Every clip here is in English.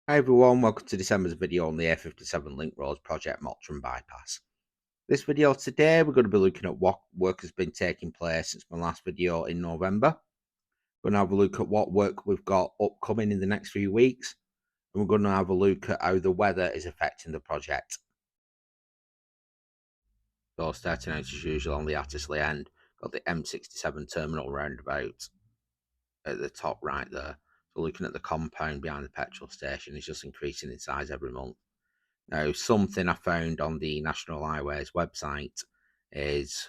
Hi everyone, welcome to December's video on the A57 link roads project Mottram Bypass. This video today we're going to be looking at what work has been taking place since my last video in November. We're going to have a look at what work we've got upcoming in the next few weeks, and we're going to have a look at how the weather is affecting the project. So starting out as usual on the Hattersley end, got the M67 terminal roundabout at the top right there. So looking at the compound behind the petrol station, it's just increasing in size every month. Now, something I found on the National Highways website is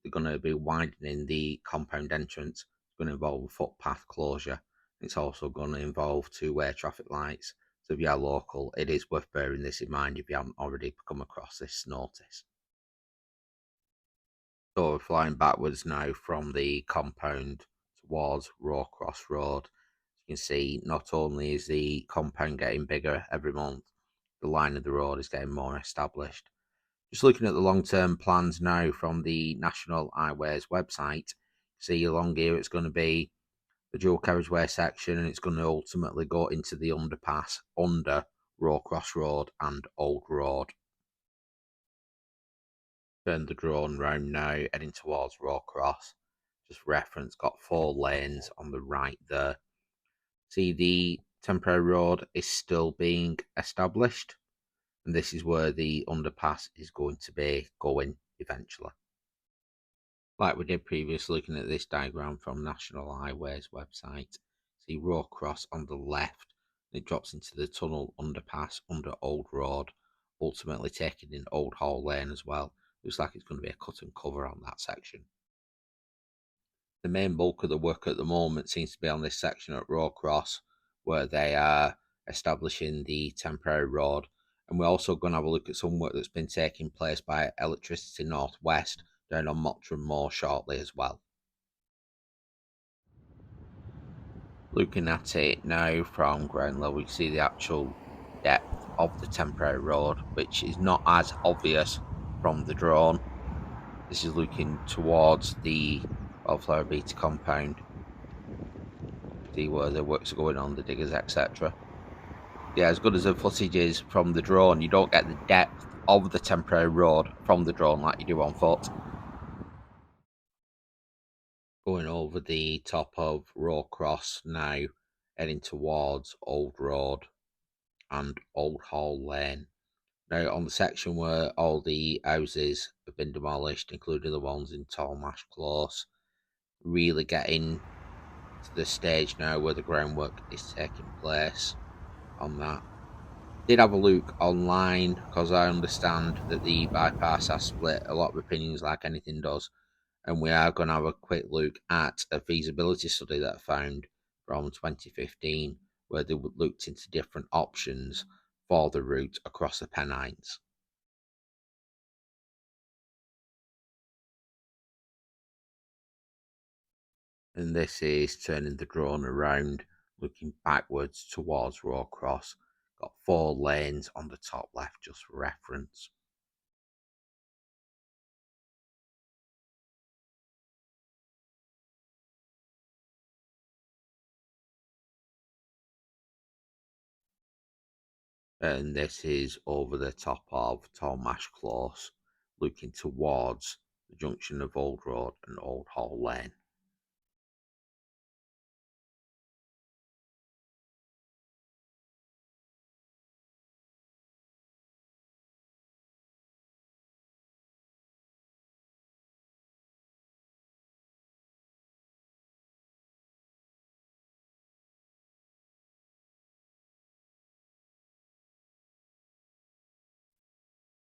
they're going to be widening the compound entrance. It's going to involve a footpath closure. It's also going to involve two-way traffic lights. So if you are local, it is worth bearing this in mind if you haven't already come across this notice. So we're flying backwards now from the compound towards Roe Cross Road. You can see not only is the compound getting bigger every month, the line of the road is getting more established. Just looking at the long-term plans now from the National Highways website, see along here it's going to be the dual carriageway section, and it's going to ultimately go into the underpass under Roe Cross Road and Old Road. Turn the drone round now, heading towards Roe Cross. Just reference, got 4 lanes on the right there. See, the temporary road is still being established, and this is where the underpass is going to be going eventually. Like we did previously, looking at this diagram from National Highways website, see Roe Cross on the left, it drops into the tunnel underpass under Old Road, ultimately taking in Old Hall Lane as well. Looks like it's going to be a cut and cover on that section. The main bulk of the work at the moment seems to be on this section at Roe Cross, where they are establishing the temporary road. And we're also going to have a look at some work that's been taking place by Electricity North West down on Mottram Moor shortly as well. Looking at it now from ground level, you see the actual depth of the temporary road, which is not as obvious from the drone. This is looking towards the Wildflower Beta compound. See where the works are going on, the diggers, etc. Yeah, as good as the footage is from the drone, you don't get the depth of the temporary road from the drone like you do on foot. Going over the top of Roe Cross now, heading towards Old Road and Old Hall Lane. Now, on the section where all the houses have been demolished, including the ones in Tollmache Close, really getting to the stage now where the groundwork is taking place on that. Did have a look online because I understand that the bypass has split a lot of opinions like anything does, and we are going to have a quick look at a feasibility study that I found from 2015 where they looked into different options for the route across the Pennines. And this is turning the drone around, looking backwards towards Roe Cross. Got 4 lanes on the top left just for reference. And this is over the top of Tollmache Close, looking towards the junction of Old Road and Old Hall Lane.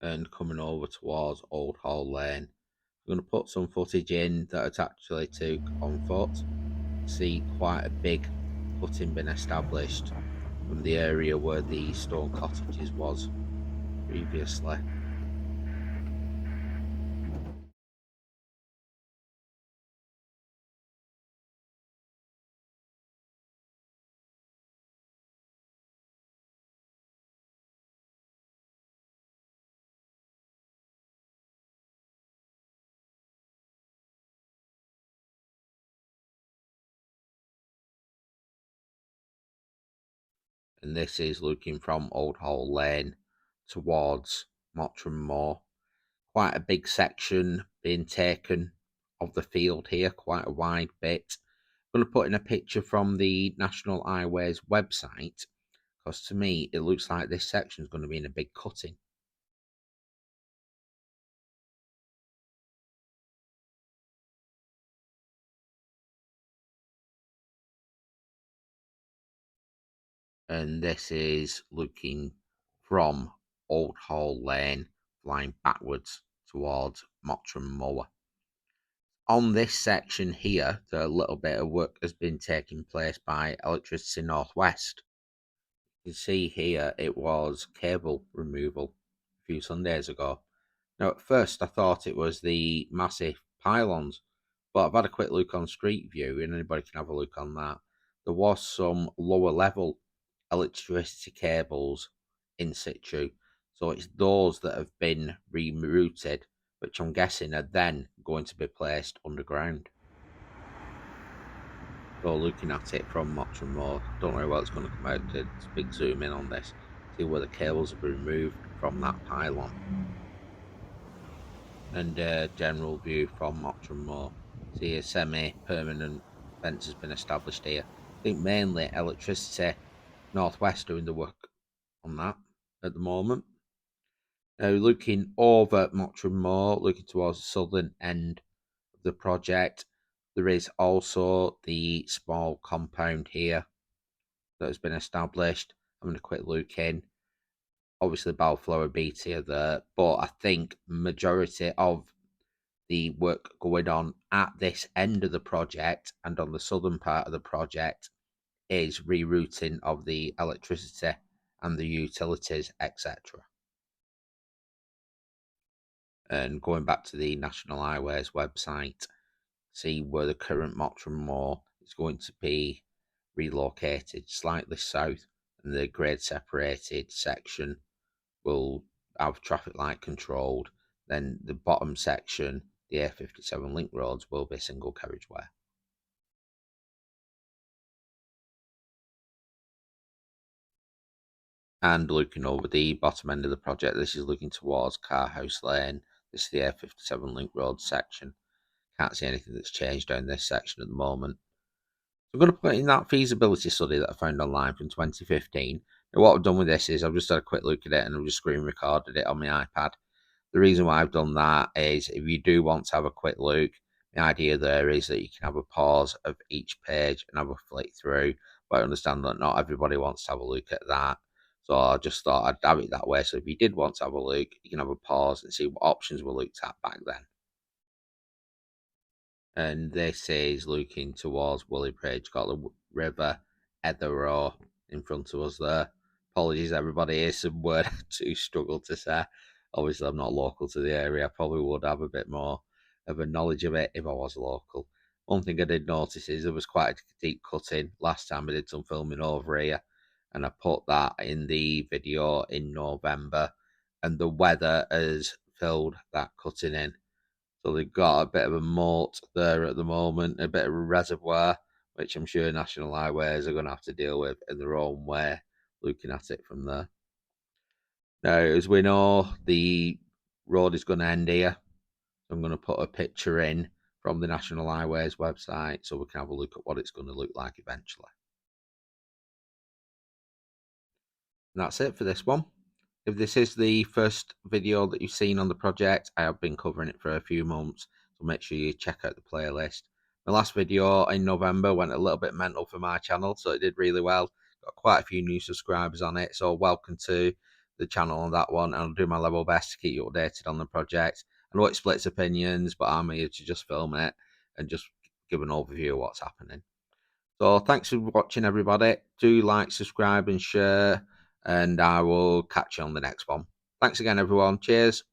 And coming over towards Old Hall Lane, I'm going to put some footage in that it actually took on foot. See quite a big footing been established from the area where the stone cottages was previously. and this is looking from Old Hall Lane towards Mottram Moor. Quite a big section being taken of the field here, quite a wide bit. I'm going to put in a picture from the National Highways website, because to me it looks like this section is going to be in a big cutting. And this is looking from Old Hall Lane, flying backwards towards Mottram Moor. On this section here, a little bit of work has been taking place by Electricity Northwest. You can see here it was cable removal a few Sundays ago. Now, at first I thought it was the massive pylons, but I've had a quick look on Street View, and anybody can have a look on that. There was some lower level electricity cables in situ, so it's those that have been rerouted, which I'm guessing are then going to be placed underground. So looking at it from Mottram Moor, don't know where it's going to come out. To big zoom in on this, see where the cables have been removed from that pylon. And general view from Mottram Moor. See a semi-permanent fence has been established here. I think mainly Electricity Northwest doing the work on that at the moment. Now looking over Mottram Moor, looking towards the southern end of the project, there is also the small compound here that has been established. I'm going to quick look in. Obviously, Bellflower BT are there, but I think majority of the work going on at this end of the project and on the southern part of the project is rerouting of the electricity and the utilities, etc. And going back to the National Highways website, see where the current Mottram Moor is going to be relocated slightly south, and the grade separated section will have traffic light controlled. Then the bottom section, the A57 link roads, will be single carriageway. And looking over the bottom end of the project, this is looking towards Carrhouse Lane. This is the A57 link road section. Can't see anything that's changed down this section at the moment. I'm going to put in that feasibility study that I found online from 2015. Now, what I've done with this is I've just had a quick look at it and I've just screen recorded it on my iPad. The reason why I've done that is if you do want to have a quick look, the idea there is that you can have a pause of each page and have a flick through. But I understand that not everybody wants to have a look at that. So I just thought I'd have it that way. So if you did want to have a look, you can have a pause and see what options were looked at back then. And this is looking towards Wooley Bridge, got the river Etherow in front of us there. Apologies, everybody. Here's some word to struggle to say. Obviously, I'm not local to the area. I probably would have a bit more of a knowledge of it if I was local. One thing I did notice is there was quite a deep cutting last time I did some filming over here, and I put that in the video in November, and the weather has filled that cutting in. So they've got a bit of a moat there at the moment, a bit of a reservoir, which I'm sure National Highways are going to have to deal with in their own way, looking at it from there. Now, as we know, the road is going to end here. So I'm going to put a picture in from the National Highways website so we can have a look at what it's going to look like eventually. And that's it for this one. If this is the first video that you've seen on the project, I have been covering it for a few months, so make sure you check out the playlist. My last video in November went a little bit mental for my channel, so it did really well. Got quite a few new subscribers on it, so welcome to the channel on that one. I'll do my level best to keep you updated on the project. I know it splits opinions, but I'm here to just film it and just give an overview of what's happening. So thanks for watching, everybody. Do like, subscribe, and share, and I will catch you on the next one. Thanks again, everyone. Cheers.